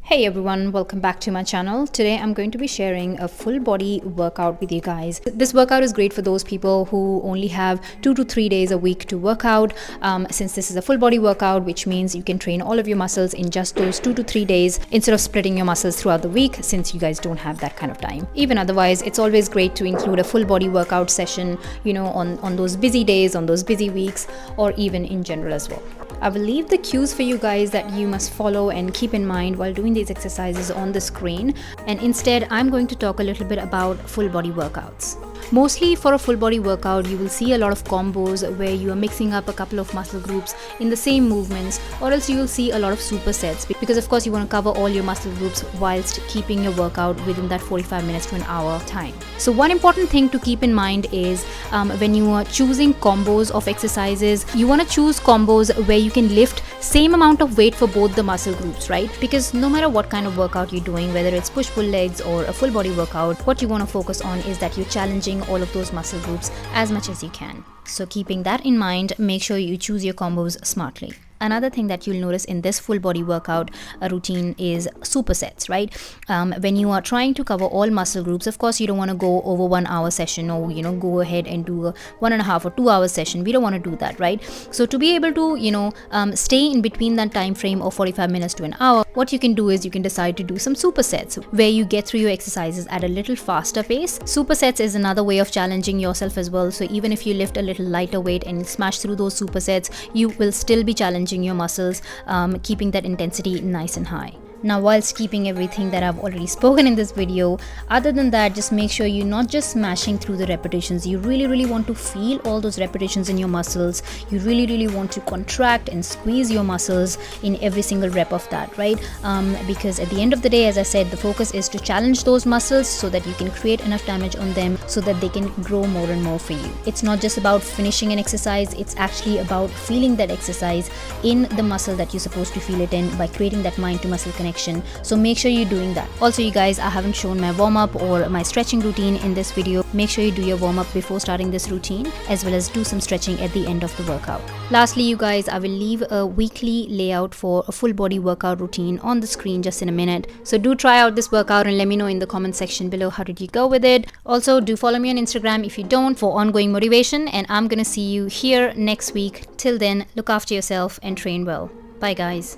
Hey everyone, welcome back to my channel. Today I'm going to be sharing a full body workout with you guys. This workout is great for those people who only have 2 to 3 days a week to work out. Since this is a full body workout, which means you can train all of your muscles in just those 2 to 3 days instead of splitting your muscles throughout the week, since you guys don't have that kind of time. Even otherwise, it's always great to include a full body workout session, on those busy days, on those busy weeks, or even in general as well. I will leave the cues for you guys that you must follow and keep in mind while doing these exercises on the screen, and instead I'm going to talk a little bit about full body workouts. Mostly for a full body workout, you will see a lot of combos where you are mixing up a couple of muscle groups in the same movements, or else you will see a lot of supersets, because of course you want to cover all your muscle groups whilst keeping your workout within that 45 minutes to an hour time. So one important thing to keep in mind is when you are choosing combos of exercises, you want to choose combos where you can lift same amount of weight for both the muscle groups, right? Because no matter what kind of workout you're doing, whether it's push-pull legs or a full body workout, what you want to focus on is that you're challenging all of those muscle groups as much as you can. So keeping that in mind, make sure you choose your combos smartly. Another thing that you'll notice in this full body workout routine is supersets, right? When you are trying to cover all muscle groups, of course you don't want to go over 1 hour session, or go ahead and do a 1.5 or 2 hour session. We don't want to do that, right? So to be able to stay in between that time frame of 45 minutes to an hour, what you can do is you can decide to do some supersets where you get through your exercises at a little faster pace. Supersets is another way of challenging yourself as well. So even if you lift a little lighter weight and smash through those supersets, you will still be challenging your muscles, keeping that intensity nice and high. Now, whilst keeping everything that I've already spoken in this video, other than that, just make sure you're not just smashing through the repetitions. You really want to feel all those repetitions in your muscles. You really want to contract and squeeze your muscles in every single rep of that, right? Because at the end of the day, as I said, the focus is to challenge those muscles so that you can create enough damage on them so that they can grow more and more for you. It's not just about finishing an exercise, it's actually about feeling that exercise in the muscle that you're supposed to feel it in by creating that mind to muscle connection. So make sure you're doing that. Also, you guys, I haven't shown my warm-up or my stretching routine in this video. Make sure you do your warm-up before starting this routine, as well as do some stretching at the end of the workout. Lastly, you guys, I will leave a weekly layout for a full body workout routine on the screen just in a minute. So do try out this workout and let me know in the comment section below how did you go with it. Also, do follow me on Instagram if you don't, for ongoing motivation, and I'm gonna see you here next week. Till then, look after yourself and train well. Bye guys.